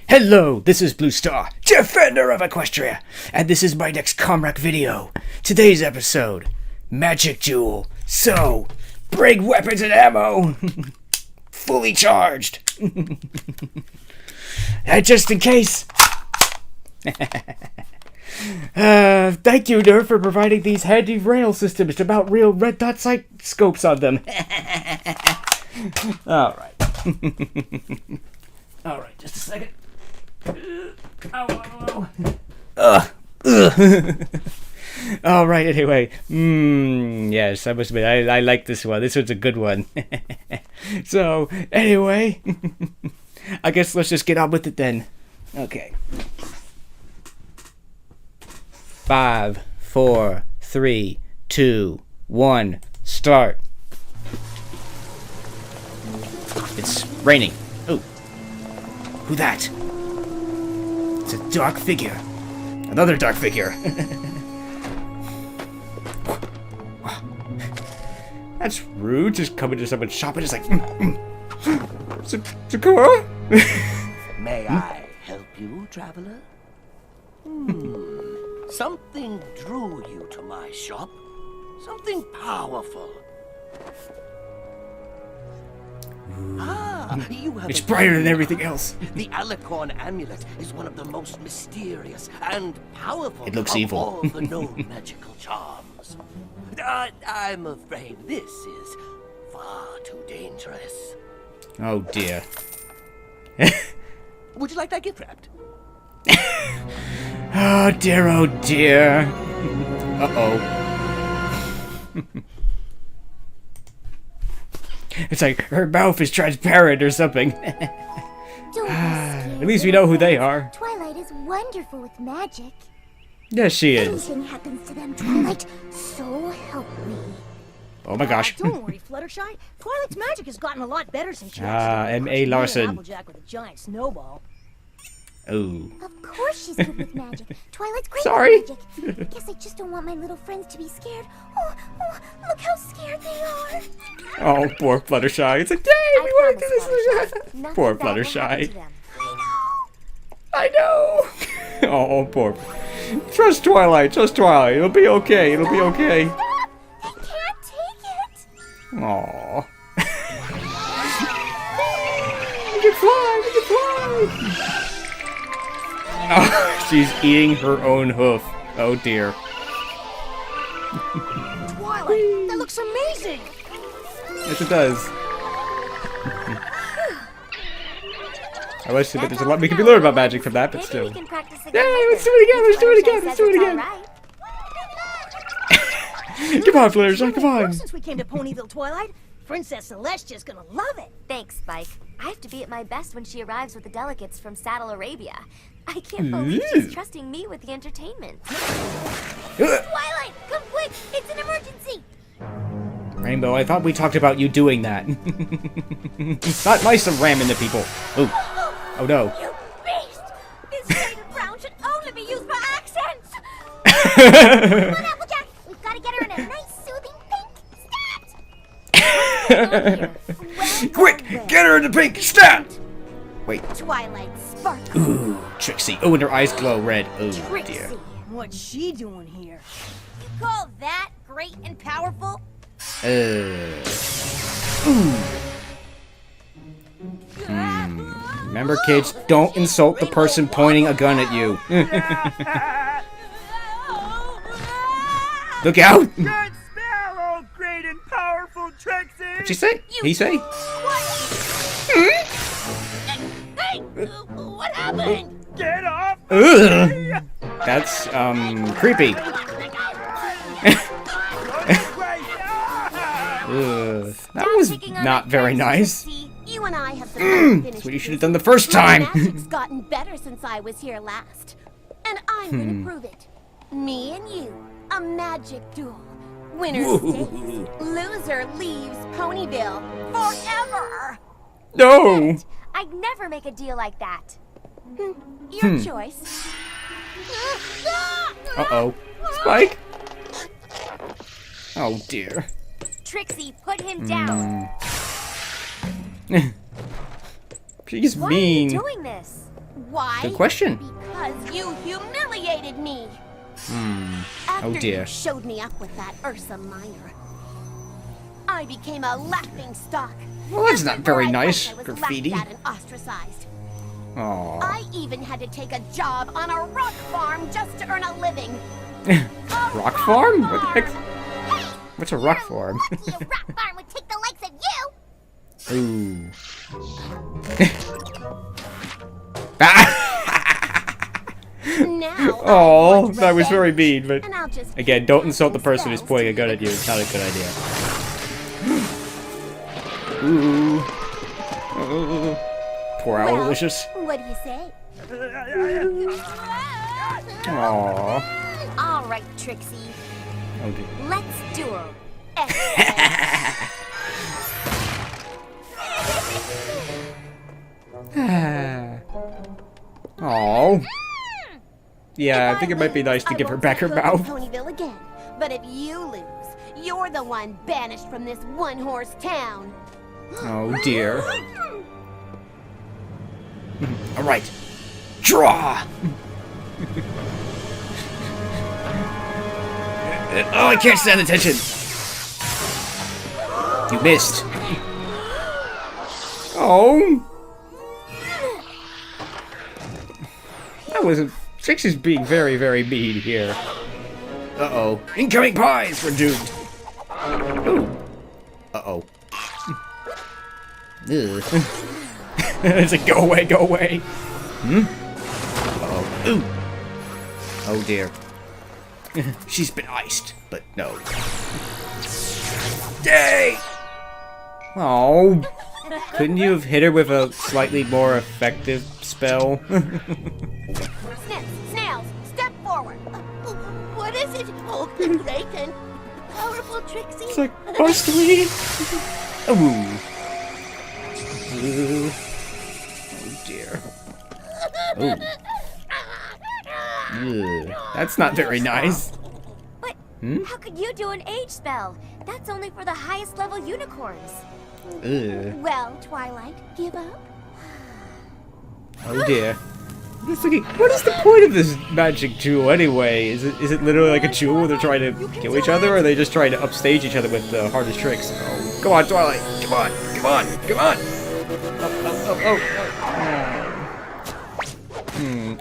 Hello, this is Bluestar, Defender of Equestria, and this is my next ComRac video. Today's episode, Magic Duel. So, bring weapons and ammo. Fully charged. And just in case. Thank you, Nerf, for providing these handy rail systems to mount real red dot sight scopes on them. Alright. Alright, just a second. Alright, anyway. Yes, I must admit, I like this one. This one's a good one. So, anyway. I guess let's just get on with it then. Okay. 5, 4, 3, 2, 1, start. It's raining. Oh. Who that? It's a dark figure. Another dark figure. That's rude. Just come into someone's shop and just like, Sakura? May I help you, traveler? Something drew you to my shop. Something powerful. You have It's brighter than everything else. The Alicorn amulet is one of the most mysterious and powerful It looks of evil. all the known magical charms. I'm afraid this is far too dangerous. Oh dear. Would you like that gift wrapped? Oh dear, oh dear. Uh-oh. It's like her mouth is transparent or something. At least we know who they are. Twilight is wonderful with magic. Yes, she is. Anything happens to them, Twilight, so help me. Oh my gosh. Don't worry, Fluttershy. Twilight's magic has gotten a lot better since she M.A. Larson. Applejack with a giant snowball. Oh. Of course she's good with magic. Twilight's great Sorry. with magic. Guess I just don't want my little friends to be scared. Oh, look how scared they are. Oh, poor Fluttershy. It's like, dang, we want to do this. Nothing Poor bad will happen Fluttershy. to them. I know. Oh, poor. Trust Twilight. Trust Twilight. It'll be okay. It'll be okay. Stop! I can't take it. Aww. We can fly. We can fly. Oh, she's eating her own hoof. Oh dear. Twilight, that looks amazing. Yes, it does. I wish that there's a lot we can learn about magic from that, but still. Maybe we can practice again Yay, later. let's do it again, let's do it again, Fluttershy let's says do it it's again. all right. Come on, Fluttershy, come on. Since we came to Ponyville, Twilight, Princess Celestia's gonna love it. Thanks, Spike. I have to be at my best when she arrives with the delegates from Saddle Arabia. I can't believe she's trusting me with the entertainment. Twilight, come quick! It's an emergency! Rainbow, I thought we talked about you doing that. It's not nice to ram into people. Oh. Oh no. You beast! This shade of brown should only be used for accents! Come on, Applejack! We've got to get her in a nice, soothing pink. Stat! Quick, get her in the pink, stat! Wait. Twilight sparkle. Ooh, Trixie. Oh, and her eyes glow red. Oh Trixie. dear. What's she doing here? You call that great and powerful? Remember, kids, don't insult the person pointing a gun at you. Look out! Good spell, oh great and powerful Trixie! What'd she say? He say? Hey, what happened? Get off! Ugh. That's, creepy. Ugh. That was not very nice. You and I have some That's what you should have done the first time. Magic's gotten better since I was here last. And I'm gonna prove it. Me and you. A magic duel. Winner stays. Loser leaves Ponyville forever. No! I'd never make a deal like that. Your choice. Uh-oh. Spike? Oh, dear. Trixie, put him down. She's Why mean. are you doing this? Why? Good question. Because you humiliated me. Oh After dear. you showed me up with that Ursa Minor, I became a laughing stock. Well, that's not very Everywhere I nice. went, I was Graffiti. laughed at and ostracized. Aw. I even had to take a job on a rock farm just to earn a living. Rock farm? What the heck? Hey, What's a rock you're farm? lucky a rock farm would take the likes of you. Ooh. Now Oh, that was very mean, but and I'll just again, keep don't insult the casting person who's spells pointing a to gun you at you. to It's not a good idea. Ooh. Poor Well, Owlicious. what do you say? Aww. All right, Trixie. Oh dear. Let's duel. Aww. Yeah, I think it might be nice to give her back her mouth. Ponyville again. But if you lose, you're the one banished from this one-horse town. Oh dear. Alright. Draw! Oh, I can't stand the tension! You missed. Oh! That wasn't... Trixie's being very, very mean here. Uh-oh. Incoming pies! We're doomed. Ooh. Uh-oh. Ugh. It's like, go away, go away. Hmm? Uh-oh. Ooh. Oh dear. She's been iced, but no. Yay! Oh. Couldn't you have hit her with a slightly more effective spell? Snails, step forward. What is it? Oh, the great and powerful Trixie. It's like, mostly. Ooh. Ooh. Oh dear. Ooh. Ugh. That's not very nice. But Hmm? how could you do an age spell? That's only for the highest level unicorns. Ugh. Well, Twilight, give up? Oh dear. It's like, what is the point of this magic duel anyway? Is it literally like a duel where they're trying to kill each other, or are they just trying to upstage each other with the hardest tricks? Oh, go on, Twilight! Come on! Come on! Come on! Oh.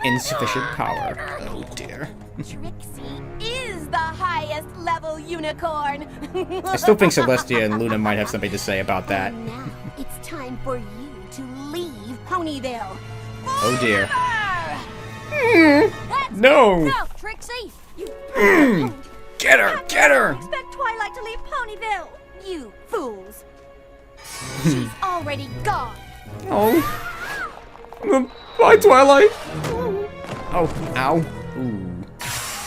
Insufficient power. Oh dear. Trixie is the highest level unicorn. I still think Celestia and Luna might have something to say about that. Now it's time for you to leave Ponyville. Oh dear. That's No! No, Trixie! You Get her! Get her! expect Twilight to leave Ponyville! You fools! She's already gone! Oh. Bye, Twilight! Oh, ow. Ooh.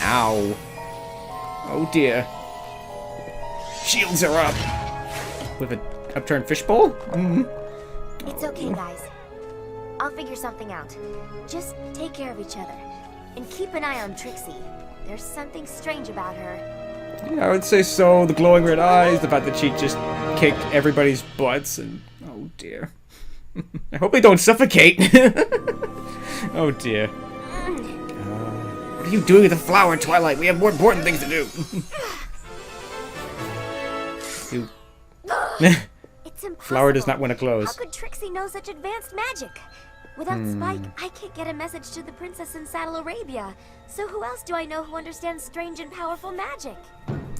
Ow. Oh dear. Shields are up! With an upturned fishbowl? It's okay, guys. I'll figure something out. Just take care of each other. And keep an eye on Trixie. There's something strange about her. Yeah, I would say so. The glowing red eyes, the fact that she just kicked everybody's butts, and oh dear. I hope they don't suffocate. Oh dear. What are you doing with the flower, Twilight? We have more important things to do. It's impossible. Flower does not want to How close. could Trixie know such advanced magic? Without Spike, I can't get a message to the princess in Saddle Arabia. So who else do I know who understands strange and powerful magic?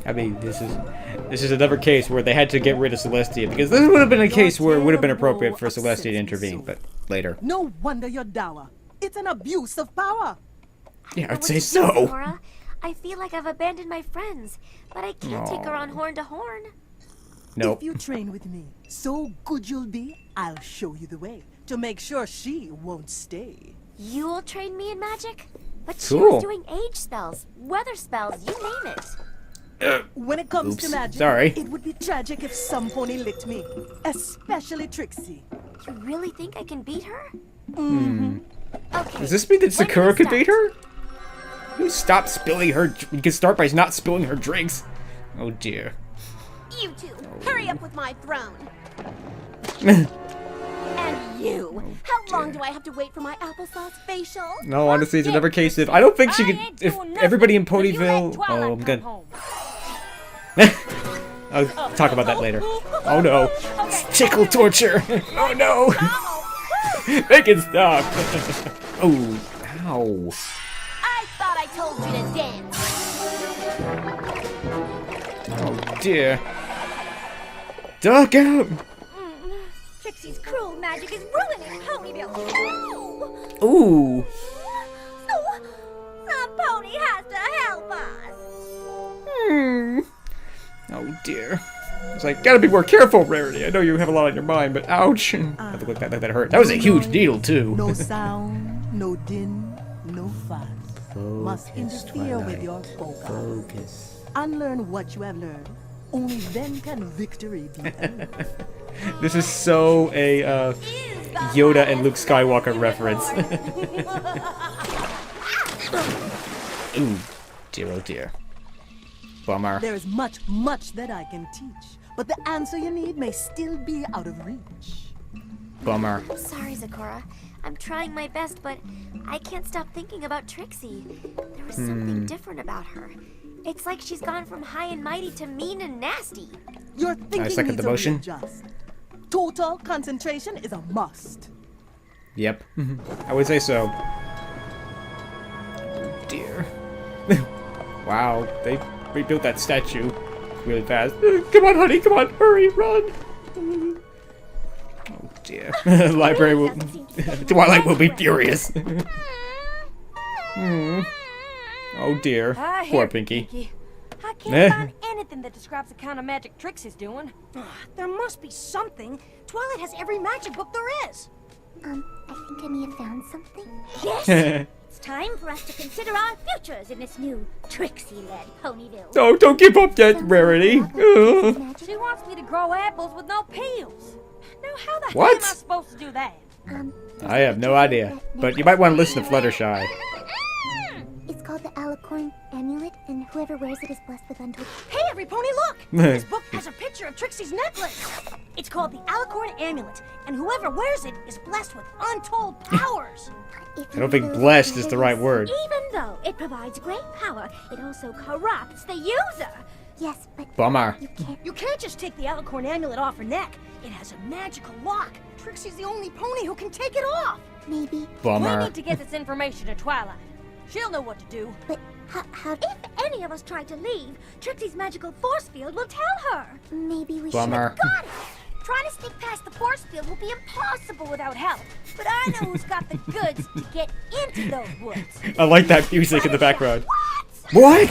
I mean, this is another case where they had to get rid of Celestia, because this would have been a case where it would have been appropriate for Celestia to intervene, but later. No wonder you're dour. It's an abuse of power. Yeah, Know I'd what say to do, so. Nora. I feel like I've abandoned my friends, but I can't take her on horn to horn. Nope. If you train with me, so good you'll be, I'll show you the way to make sure she won't stay. You'll train me in magic? But she Cool. was doing age spells, weather spells, you name it. When it comes Oops, to magic, sorry. it would be tragic if some pony licked me, especially Trixie. You really think I can beat her? Okay. Does this mean that when do we Sakura could start? beat her? You stop spilling her. You can start by not spilling her drinks. Oh dear. You two, hurry up with my throne! And you. How long do I have to wait for my applesauce facial? No, honestly, it's another case of I don't think she could. If everybody in Ponyville, oh, I'm good. I'll talk about that later. Oh no, tickle torture. Oh no, make it stop. Oh, ow. I thought I told you to dance. Oh dear. Duck out. Trixie's cruel magic is ruining Ponyville. Ooh. Some pony has to help us. Oh dear. It's like, gotta be more careful, Rarity. I know you have a lot on your mind, but ouch. I think that hurt. That was a huge needle, too. No sound, no din, no fuss. Must interfere with your focus. Unlearn what you have learned. Only then can victory be earned. This is so a Yoda and Luke Skywalker reference. Ooh, dear, oh dear. Bummer. There is much, much that I can teach, but the answer you need may still be out of reach. Bummer. Sorry, Zakora. I'm trying my best, but I can't stop thinking about Trixie. There was something different about her. It's like she's gone from high and mighty to mean and nasty. Your thinking second needs the motion. to readjust. Total concentration is a must. Yep. I would say so. Oh dear. Wow, they rebuilt that statue really fast. Come on, honey, come on, hurry, run. Oh dear. Library will... Twilight will be furious. Oh dear. Poor Pinky. I can't find anything that describes the kind of magic Trixie's doing. There must be something. Twilight has every magic book there is. I think I may have found something. Yes! It's time for us to consider our futures in this new Trixie-led Ponyville. Oh, don't give up yet, Rarity. She wants me to grow apples with no peels. Now, how the What? hell am I supposed to do that? I have no idea, but you might want to listen to Fluttershy. It's called the Alicorn amulet, and whoever wears it is blessed with untold. Hey, every pony, look! This book has a picture of Trixie's necklace. It's called the Alicorn amulet, and whoever wears it is blessed with untold powers. I don't think blessed is the right word. Even though it provides great power, it also corrupts the user. Yes, but Bummer. You can't just take the Alicorn amulet off her neck. It has a magical lock. Trixie's the only pony who can take it off. maybe. We Bummer. need to get this information to Twilight. She'll know what to do. But how? If any of us try to leave, Trixie's magical force field will tell her. Maybe we Bummer. Got it! Trying to sneak past the force field will be impossible without help. But I know who's got the goods to get into those woods. I like that music in the background. What?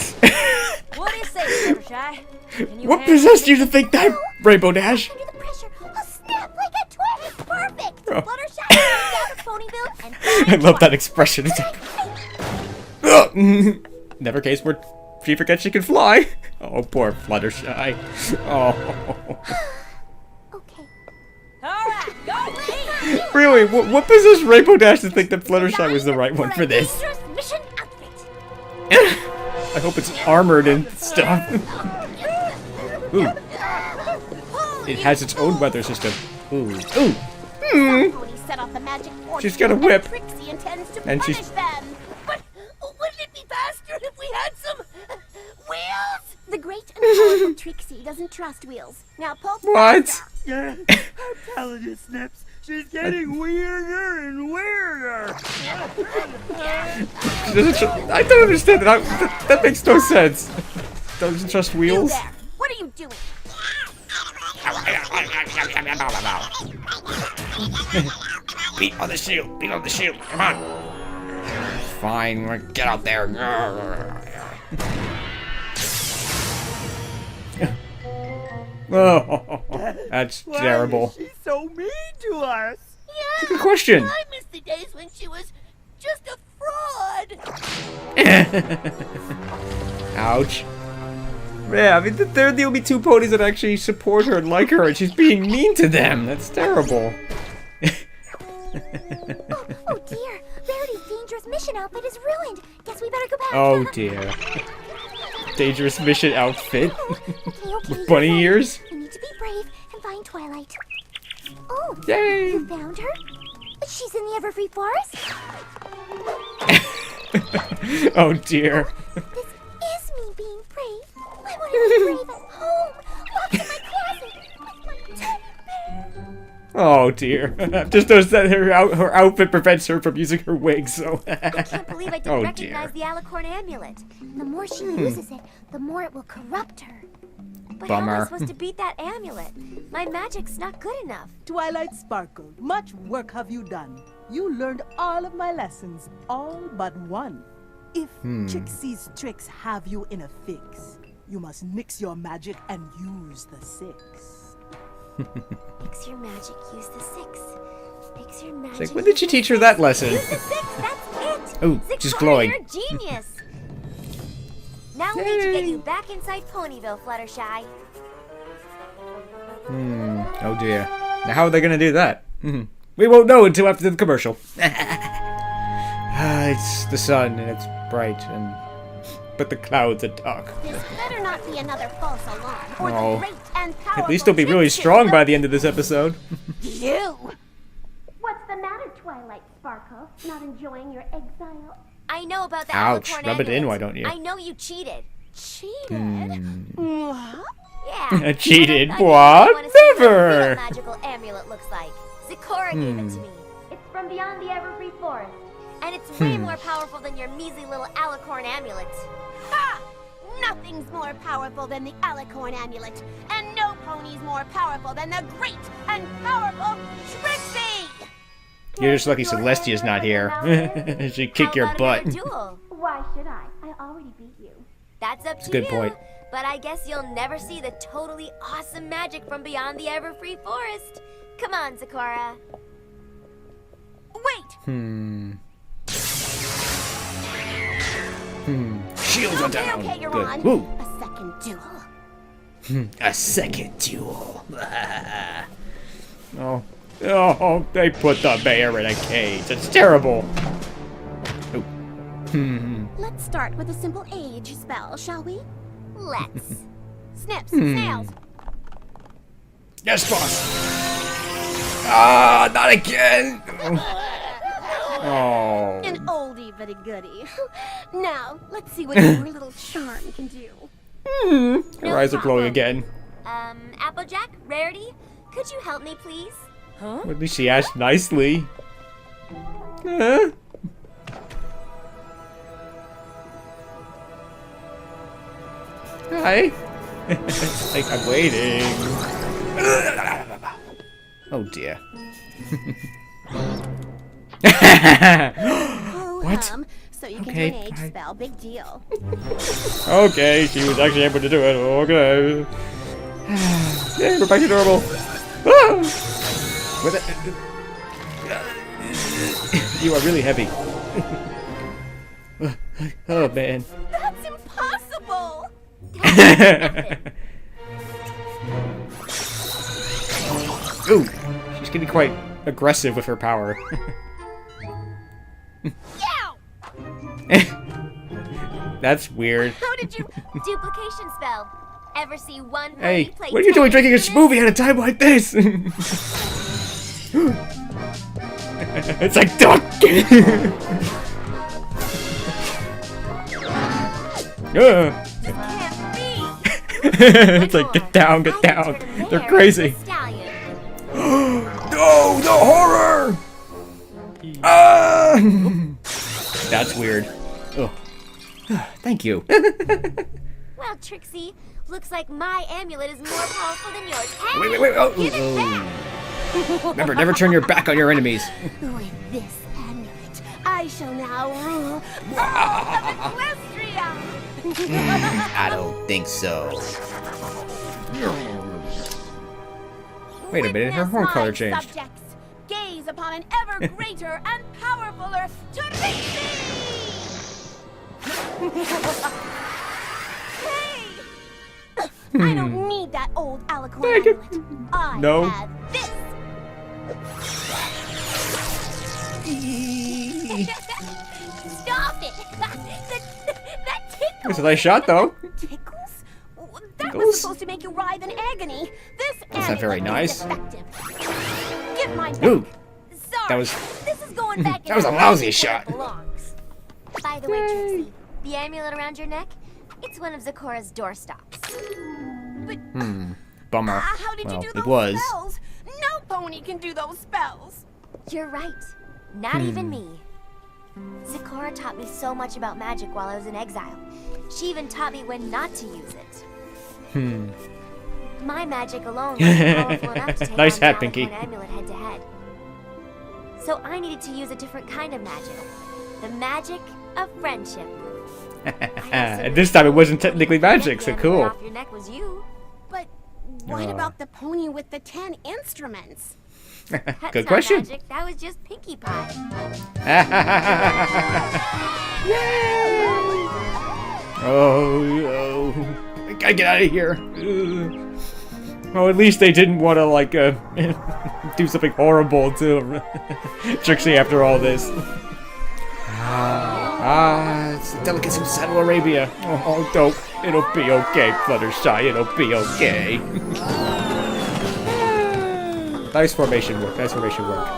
What do you say, Fluttershy? Can you What handle possessed it? you to think that, Rainbow Dash? Under the pressure, I'll snap like a twig. Perfect. Oh. Fluttershy, get down to Ponyville and I love that expression. It's like, ugh. Never case where she forgets she can fly. Oh, poor Fluttershy. Oh. Okay. Alright, go me! Really, what possessed Rainbow Dash to think that Fluttershy was the right one for this? Dangerous mission outfit. I hope it's armored and stuff. Ooh. It has its own weather system. Ooh. Ooh. Pony set off the magic force. She's got a and whip. Trixie intends to And punish she's- them. But wouldn't it be faster if we had some wheels? The great and powerful Trixie doesn't trust wheels. Now pull What? faster. Yeah, I'm telling you, Snips. She's getting weirder and weirder. I don't understand that. That makes no sense. Doesn't trust You wheels. there. What are you doing? Beat on the shield. Beat on the shield. Come on. Fine. Get out there. Oh, that's Why terrible. is she so mean to us? Yeah, Good question. I miss the days when she was just a fraud. Ouch. Yeah, I mean, they're the only two ponies that actually support her and like her, and she's being mean to them. That's terrible. Oh dear, Rarity's dangerous mission outfit is ruined. Guess we better go back. Oh dear. Dangerous mission outfit. Okay, Bunny you're right. ears. We need to be brave and find Twilight. Oh, Yay! you found her? She's in the Everfree Forest? Oh dear. This is me being brave. I want to be brave at home, locked in my closet with my teddy bear. Oh dear. Just knows that her outfit prevents her from using her wig, so. I can't believe I didn't Oh, recognize dear. the alicorn amulet. The more she uses it, the more it will corrupt her. But how am I Bummer. supposed to beat that amulet? My magic's not good enough. Twilight Sparkle, much work have you done. You learned all of my lessons, all but one. If Trixie's tricks have you in a fix, you must mix your magic and use the 6. Mix your magic, use the 6. Mix your magic. It's like, when did she teach her that lesson? Use the 6, that's it! Oh, she's glowing. You're a genius! Now we need to get you back inside Ponyville, Fluttershy. Oh dear. Now how are they gonna do that? We won't know until after the commercial. It's the sun and it's bright but the clouds are dark. This better not be another false alarm, or Oh. the great and powerful At least they'll be really Trixie strong will- by the end of this episode. You! What's the matter, Twilight Sparkle? Not enjoying your exile? I know about the Ouch, alicorn rub it in, amulet. why don't you? I know you cheated. Cheated? What? Yeah. Cheated? I What? wanna see what a Never. real magical amulet looks like. Zikora gave it to me. It's from beyond the Everfree Forest. And it's way more powerful than your measly little alicorn amulet. Ha! Nothing's more powerful than the Alicorn Amulet, and no pony's more powerful than the great and powerful Trixie! You're just lucky Celestia's not here. She'd kick How your about butt. another duel? Why should I? I already beat you. That's up to a good you. point. But I guess you'll never see the totally awesome magic from beyond the Everfree Forest. Come on, Zikora. Wait! Shields are Okay, down. okay, you're Good. on. Woo. A second duel. A second duel. Oh, they put the bear in a cage. It's terrible. Oh. Let's start with a simple age spell, shall we? Let's. Snips, snails. Yes, boss. Ah, not again. Oh. An oldie but a goodie. Now, let's see what your little charm can do. Her eyes are glowing again. Applejack, Rarity, could you help me, please? At least she asked nicely. Huh? Hi. Like I'm waiting. Oh dear. Oh, What? so you can Okay, do an age fine. spell, big deal. Okay, she was actually able to do it. Okay. Yeah, we're back to normal. Ah! With it. You are really heavy. Oh man. That's impossible! Ooh, she's getting quite aggressive with her power. Yow! That's weird. How did you... Duplication spell. Ever see one pony Hey, play what are you doing tennis drinking a with it? smoothie at a time like this? It's like duck. Can't be. It's like get down, get down. They're crazy. Stallion. No, the horror! Ah! That's weird. Oh, thank you. Well, Trixie, looks like my amulet is more powerful than yours. Hey, Wait. Oh, give it back. Remember, never turn your back on your enemies. With this amulet, I shall now rule all of Equestria! I don't think so. Wait a minute, her horn Witness, color my changed. Subjects. Gaze upon an ever greater and powerfuler Trixie! Hey! I don't need that old alicorn Thank you. amulet. I No. have this! Stop it! that tickles! It's a nice shot, though. Tickles? That Tickles? was supposed to make you writhe in agony. This That's not very amulet nice. is defective. Give mine back. Ooh, Sorry. that was This going back in That was a the lousy place where it shot. belongs. By the way, Trixie, the amulet around your neck, it's one of Zecora's doorstops. Bummer. How did Well, you do it those was. spells? No pony can do those spells. You're right. Not even me. Zecora taught me so much about magic while I was in exile. She even taught me when not to use it. My magic alone wasn't powerful enough to take Nice on the hat, Pinky. Alicorn amulet head to head. So I needed to use a different kind of magic. The magic of friendship. And this time it wasn't technically magic, so cool. Off your neck was you. But what about the pony with the 10 instruments? That's Good not question. Magic. That was just Pinkie Pie. Oh, I gotta get out of here. Oh, at least they didn't want to, like, do something horrible to Trixie after all this. It's the delicacy of Saddle Arabia. Oh, don't. It'll be okay, Fluttershy. It'll be okay. Nice formation work. Nice formation work.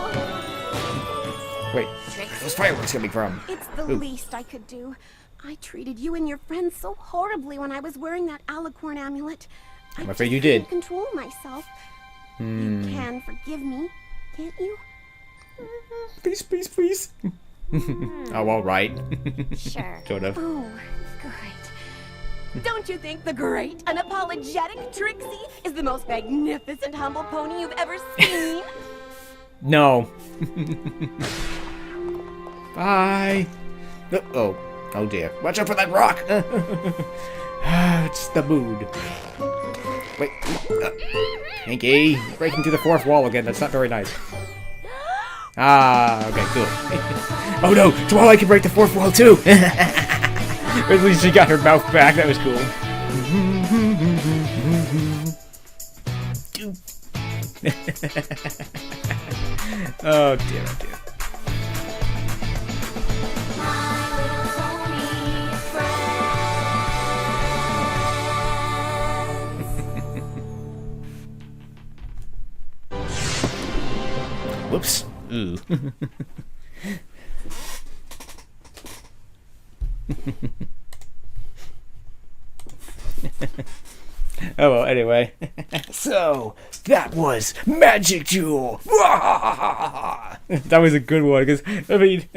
Wait, where's those fireworks coming from? It's the least I could do. I treated you and your friends so horribly when I was wearing that alicorn amulet. I'm afraid you just did. couldn't control myself. You can forgive me, can't you? Please, please, please. Oh, all right. Sure. Sort of. Oh, great. Don't you think the great, unapologetic Trixie is the most magnificent humble pony you've ever seen? No. Bye. Oh. Oh dear. Watch out for that rock. It's the mood. Wait. Pinky. Breaking through the fourth wall again. That's not very nice. Ah, okay, good. Oh no, Twilight can break the fourth wall too! At least she got her mouth back, that was cool. Oh dear, oh dear. Whoops. Ooh. Oh well, anyway. So, that was Magic Duel! That was a good one, because, I mean,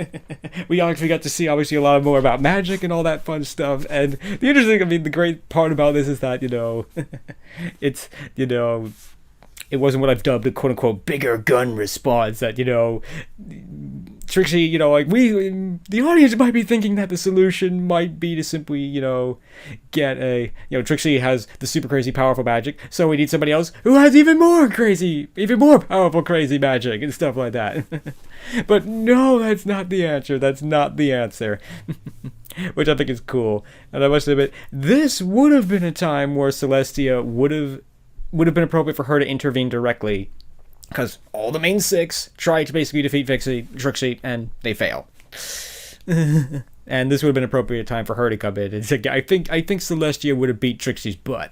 we actually got to see, obviously, a lot more about magic and all that fun stuff, and the interesting, I mean, the great part about this is that, you know, it's, you know, it wasn't what I've dubbed the quote-unquote bigger gun response, that, you know, Trixie, you know, like, the audience might be thinking that the solution might be to simply, you know, get a, you know, Trixie has the super crazy powerful magic, so we need somebody else who has even more powerful crazy magic and stuff like that. But no, that's not the answer. That's not the answer. Which I think is cool. And I must admit, this would have been a time where Celestia would have been appropriate for her to intervene directly. Because all the main six try to basically defeat Trixie, and they fail. And this would have been an appropriate time for her to come in. And say, I think Celestia would have beat Trixie's butt.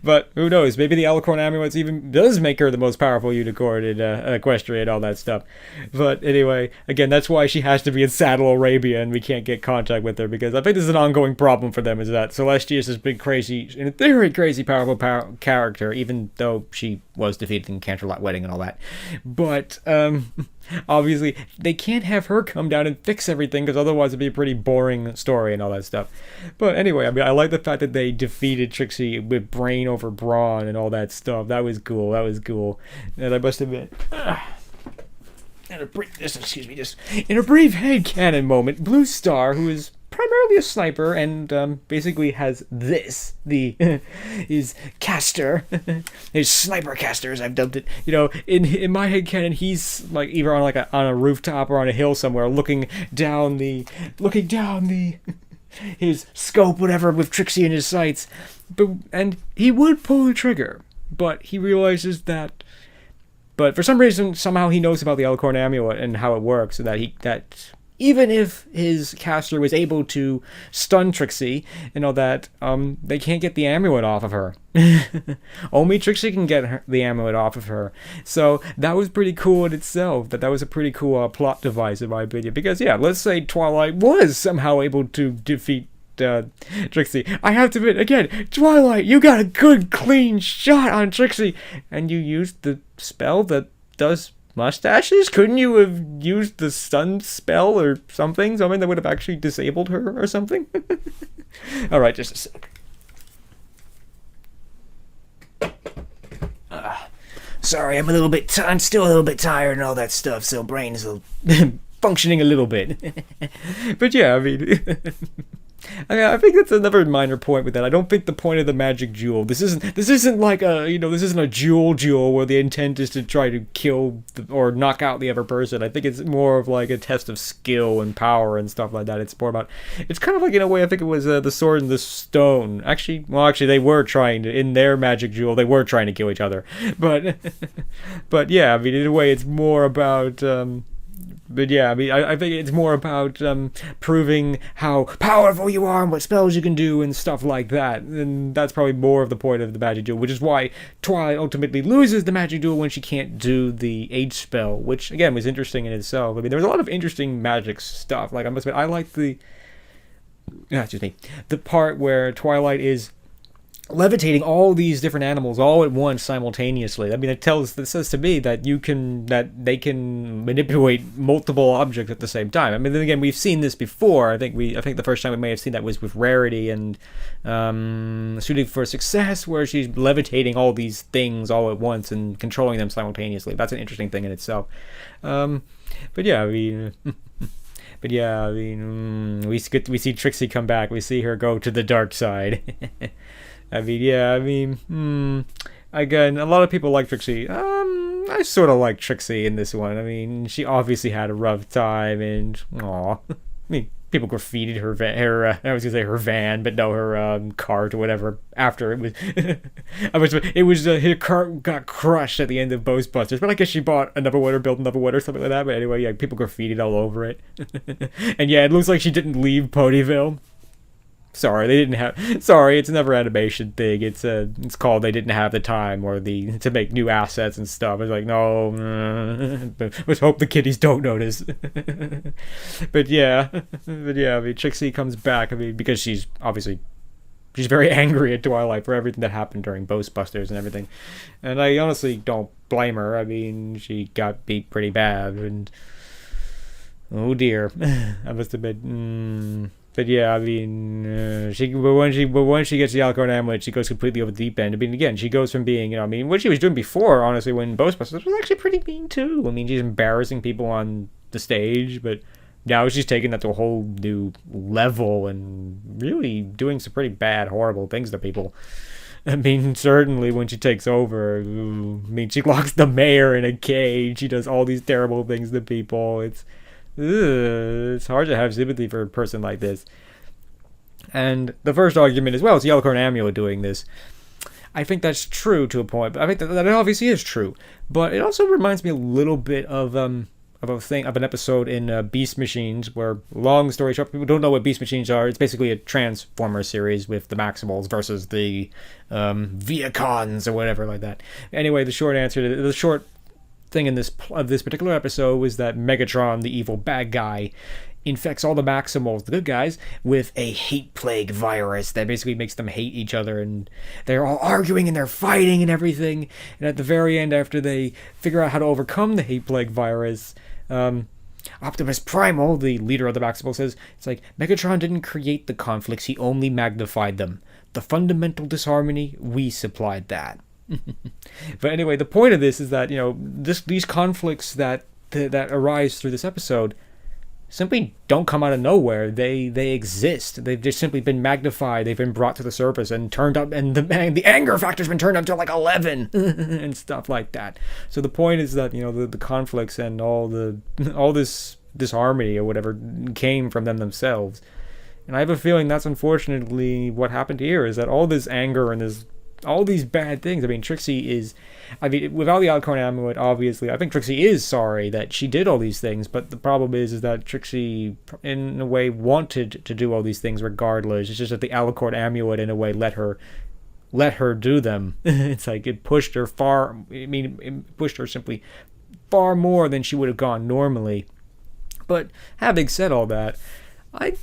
But who knows? Maybe the Alicorn Amulet even does make her the most powerful unicorn in Equestria and all that stuff. But anyway, again, that's why she has to be in Saddle Arabia and we can't get contact with her, because I think this is an ongoing problem for them, is that Celestia is this big, crazy, in theory, crazy, powerful character, even though she was defeated in Canterlot Wedding and all that. But, obviously, they can't have her come down and fix everything, because otherwise it'd be a pretty boring story and all that stuff. But anyway, I mean, I like the fact that they defeated Trixie with brain over brawn and all that stuff. That was cool. That was cool. And I must admit, in a brief headcanon moment, Blue Star, who is primarily a sniper and basically has his caster, his sniper caster, as I've dubbed it. You know, in my headcanon, he's like either on a rooftop or on a hill somewhere, looking down his scope, whatever, with Trixie in his sights. And he would pull the trigger, but he realizes that. But for some reason, somehow he knows about the Alicorn Amulet and how it works, and that even if his caster was able to stun Trixie and all that, they can't get the amulet off of her. Only Trixie can get the amulet off of her. So that was pretty cool in itself. That was a pretty cool plot device, in my opinion. Because, yeah, let's say Twilight was somehow able to defeat Trixie. I have to admit, again, Twilight, you got a good, clean shot on Trixie. And you used the spell that does mustaches? Couldn't you have used the stun spell or something? Something that would have actually disabled her or something? Alright, just a sec. Sorry, I'm still a little bit tired and all that stuff, so brain is functioning a little bit. But yeah, I mean, I think that's another minor point with that. I don't think the point of the magic jewel. This isn't like this isn't a jewel where the intent is to try to kill or knock out the other person. I think it's more of like a test of skill and power and stuff like that. It's more about. It's kind of like, in a way, I think it was the sword and the stone. Actually, they were trying to, in their magic jewel, they were trying to kill each other. But yeah, I mean, in a way, it's more about. But yeah, I mean, I think it's more about proving how powerful you are and what spells you can do and stuff like that. And that's probably more of the point of the magic duel, which is why Twilight ultimately loses the magic duel when she can't do the H spell, which, again, was interesting in itself. I mean, there was a lot of interesting magic stuff. Like, I must admit, I like the part where Twilight is levitating all these different animals all at once simultaneously. I mean, it says to me that they can manipulate multiple objects at the same time. I mean, then again, we've seen this before. I think the first time we may have seen that was with Rarity and Shooting for Success, where she's levitating all these things all at once and controlling them simultaneously. That's an interesting thing in itself. But yeah, I mean. But yeah, I mean, we see Trixie come back. We see her go to the dark side. I mean, yeah, I mean, again, a lot of people like Trixie. I sort of like Trixie in this one. I mean, she obviously had a rough time, and I mean, people graffitied her van, but no, her cart or whatever. After it was, her cart got crushed at the end of Ghostbusters. But I guess she bought another one or built another one or something like that. But anyway, yeah, people graffitied all over it, and yeah, it looks like she didn't leave Ponyville. Sorry, it's another animation thing. It's called They Didn't Have the Time or to make new assets and stuff. It's like, no, let's hope the kiddies don't notice. But yeah, I mean, Trixie comes back. I mean, because she's very angry at Twilight for everything that happened during Ghostbusters and everything. And I honestly don't blame her. I mean, she got beat pretty bad, and oh dear, I must admit. But yeah, I mean, but when she gets the Alicorn amulet, she goes completely over the deep end. I mean, again, she goes from being, I mean, what she was doing before, honestly, when Ghostbusters was actually pretty mean too. I mean, she's embarrassing people on the stage, but now she's taking that to a whole new level and really doing some pretty bad, horrible things to people. I mean, certainly when she takes over, I mean, she locks the mayor in a cage. She does all these terrible things to people. It's hard to have sympathy for a person like this. And the first argument as well is the Alicorn amulet doing this. I think that's true to a point, but I think that obviously is true. But it also reminds me a little bit of an episode in Beast Machines, where, long story short, people don't know what Beast Machines are. It's basically a Transformer series with the Maximals versus the Viacons or whatever like that. Anyway, the short thing in this particular episode was that Megatron, the evil bad guy, infects all the Maximals, the good guys, with a hate plague virus that basically makes them hate each other, and they're all arguing and they're fighting and everything. And at the very end, after they figure out how to overcome the hate plague virus, Optimus Primal, the leader of the Maximals, says, it's like, Megatron didn't create the conflicts, he only magnified them. The fundamental disharmony, we supplied that. But anyway, the point of this is that, these conflicts that arise through this episode simply don't come out of nowhere. They exist. They've just simply been magnified. They've been brought to the surface and turned up, and the anger factor's been turned up to like 11 and stuff like that. So the point is that the conflicts and all this disharmony or whatever came from them themselves. And I have a feeling that's unfortunately what happened here, is that all this anger and all these bad things. I mean, Trixie is, I mean, without the Alicorn amulet, obviously, I think Trixie is sorry that she did all these things, but the problem is that Trixie, in a way, wanted to do all these things regardless. It's just that the Alicorn amulet, in a way, let her do them. It's like, it pushed her it pushed her simply far more than she would have gone normally. But having said all that, I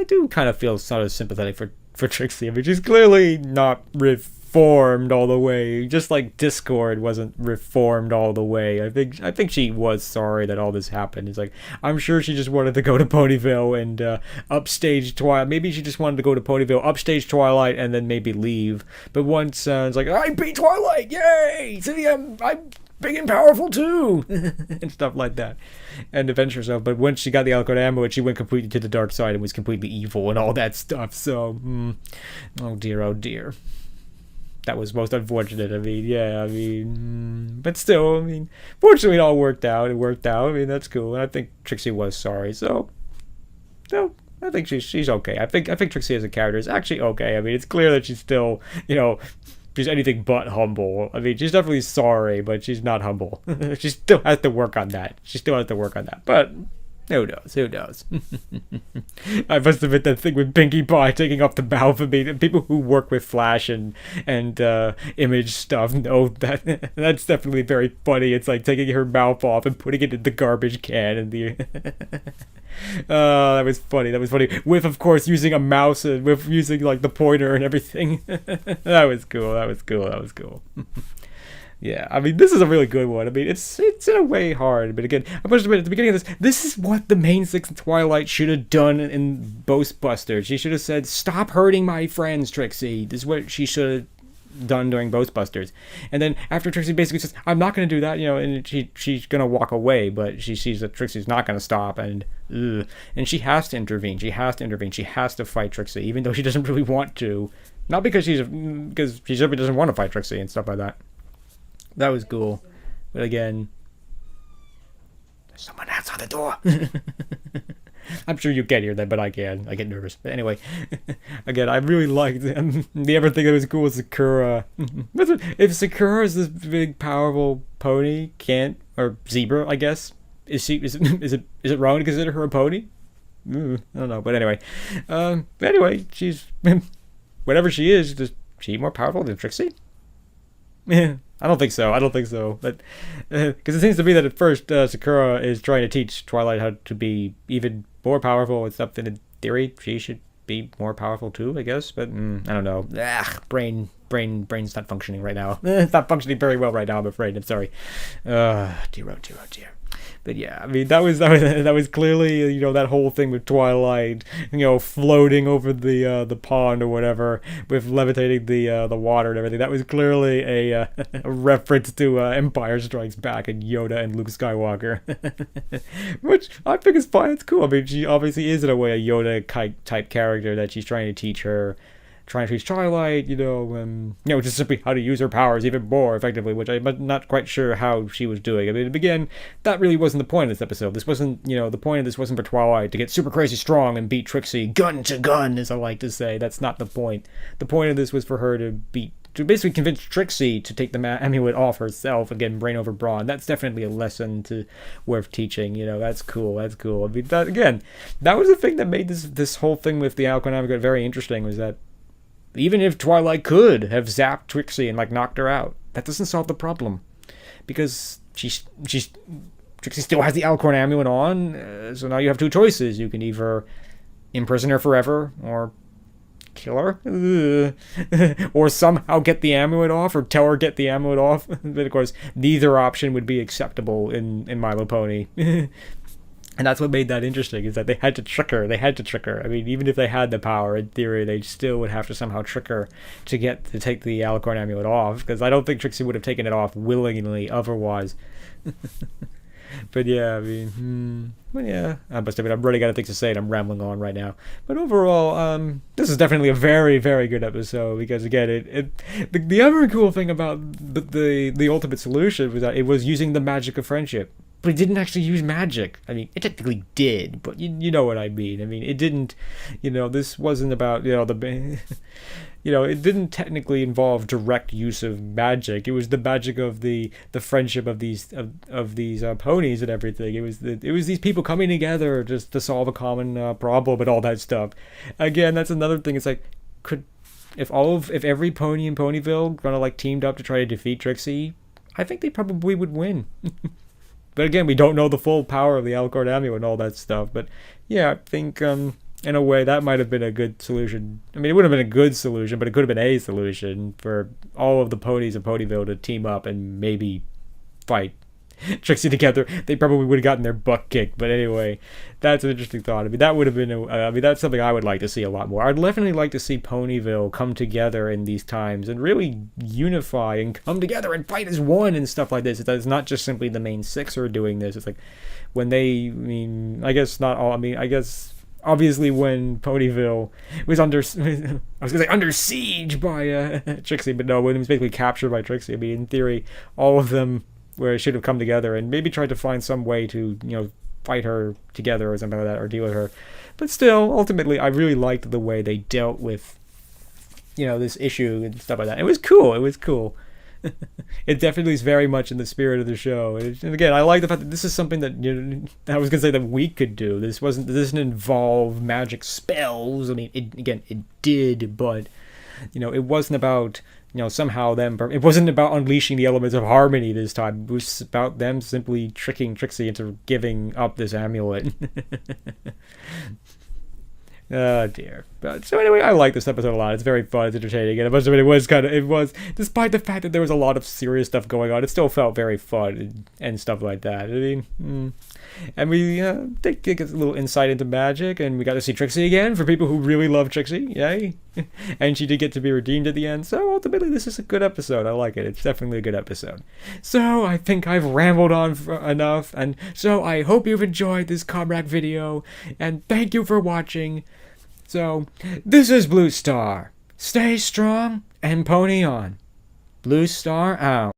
do kind of feel sort of sympathetic for Trixie. I mean, she's clearly not reformed all the way, just like Discord wasn't reformed all the way. I think she was sorry that all this happened. It's like, I'm sure she just wanted to go to Ponyville and upstage Twilight. Maybe she just wanted to go to Ponyville, upstage Twilight, and then maybe leave. But once it's like, I beat Twilight, yay! See, I'm big and powerful too, and stuff like that, and avenge herself. But once she got the Alicorn amulet, she went completely to the dark side and was completely evil and all that stuff. So, oh dear, that was most unfortunate. I mean, but still, I mean, fortunately it all worked out. I mean, that's cool, and I think Trixie was sorry. So, no, I think she's okay. I think Trixie as a character is actually okay. I mean, it's clear that she's still, she's anything but humble. I mean, she's definitely sorry, but she's not humble. She still has to work on that. But who knows? I must admit, that thing with Pinkie Pie taking off the mouth of me. People who work with Flash and image stuff know that that's definitely very funny. It's like taking her mouth off and putting it in the garbage can. And that was funny. With, of course, using a mouse and with using like the pointer and everything. That was cool. Yeah, I mean, this is a really good one. I mean, it's in a way hard, but again, I must admit, at the beginning of this is what the main six in Twilight should have done in Ghostbusters. She should have said, "Stop hurting my friends, Trixie." This is what she should have done during Ghostbusters. And then after Trixie basically says, "I'm not going to do that," and she's going to walk away, but she sees that Trixie's not going to stop, and she has to intervene. She has to fight Trixie, even though she doesn't really want to. Not because she simply doesn't want to fight Trixie and stuff like that. That was cool. But again, there's someone outside the door. I'm sure you can't hear that, but I can. I get nervous. But anyway, again, I really liked the other thing that was cool was Sakura. If Sakura is this big, powerful pony, or zebra, I guess, is it wrong to consider her a pony? I don't know. But anyway, she's whatever she is she more powerful than Trixie? I don't think so. But because it seems to me that at first Sakura is trying to teach Twilight how to be even more powerful and stuff. And in theory, she should be more powerful too, I guess. But I don't know. Brain's not functioning right now. It's not functioning very well right now, I'm afraid. I'm sorry. Dear. But yeah, I mean, that was clearly, that whole thing with Twilight, floating over the pond or whatever, with levitating the water and everything. That was clearly a reference to Empire Strikes Back and Yoda and Luke Skywalker, which I think is fine. It's cool. I mean, she obviously is in a way a Yoda type character that she's trying to teach Twilight, just simply how to use her powers even more effectively, which I'm not quite sure how she was doing. I mean, again, that really wasn't the point of this episode. This wasn't, the point of this wasn't for Twilight to get super crazy strong and beat Trixie gun to gun, as I like to say. That's not the point. The point of this was for her to basically convince Trixie to take the amulet off herself, again, brain over brawn. That's definitely a lesson worth teaching. That's cool. I mean, that was the thing that made this whole thing with the Alicorn amulet very interesting, was that even if Twilight could have zapped Trixie and knocked her out, that doesn't solve the problem, because Trixie still has the Alicorn amulet on. So now you have two choices: you can either imprison her forever, or kill her, or somehow get the amulet off, or tell her get the amulet off. But of course, neither option would be acceptable in My Little Pony. And that's what made that interesting, is that they had to trick her. I mean, even if they had the power, in theory, they still would have to somehow trick her to take the Alicorn amulet off, because I don't think Trixie would have taken it off willingly otherwise. But yeah, I mean, I must admit, I'm running out of things to say, and I'm rambling on right now. But overall, this is definitely a very, very good episode, because again, the other cool thing about the ultimate solution was that it was using the magic of friendship. but it didn't actually use magic. I mean, it technically did, but you know what I mean. I mean, it didn't, this wasn't about, it didn't technically involve direct use of magic. It was the magic of the friendship of these ponies and everything. It was these people coming together just to solve a common problem and all that stuff. Again, that's another thing. It's like, if every pony in Ponyville kind of like teamed up to try to defeat Trixie, I think they probably would win. But again, we don't know the full power of the Alicorn amulet and all that stuff. But yeah, I think in a way that might have been a good solution. I mean, it would have been a good solution, but it could have been a solution for all of the ponies of Ponyville to team up and maybe fight Trixie together. They probably would have gotten their butt kicked. But anyway, that's an interesting thought. I mean, that would have been that's something I would like to see a lot more. I'd definitely like to see Ponyville come together in these times and really unify and come together and fight as one and stuff like this. It's not just simply the main six who are doing this. It's like when I guess not all. I mean, I guess obviously when Ponyville was under siege by Trixie, but no, when it was basically captured by Trixie. I mean, in theory, all of them should have come together and maybe tried to find some way to, fight her together or something like that, or deal with her. But still, ultimately, I really liked the way they dealt with, this issue and stuff like that. It was cool. It definitely is very much in the spirit of the show. And again, I like the fact that this is something that I was gonna say that we could do. This doesn't involve magic spells. I mean, it did, but it wasn't about somehow it wasn't about unleashing the elements of harmony this time. It was about them simply tricking Trixie into giving up this amulet. Oh dear. But so anyway, I like this episode a lot. It's very fun. It's entertaining. And it was, despite the fact that there was a lot of serious stuff going on, it still felt very fun and stuff like that. I mean, and we did get a little insight into magic, and we got to see Trixie again for people who really love Trixie. Yay. And she did get to be redeemed at the end. So ultimately, this is a good episode. I like it. It's definitely a good episode. So I think I've rambled on enough. And so I hope you've enjoyed this ComRac video. And thank you for watching. So, this is Blue Star. Stay strong and pony on. Blue Star out.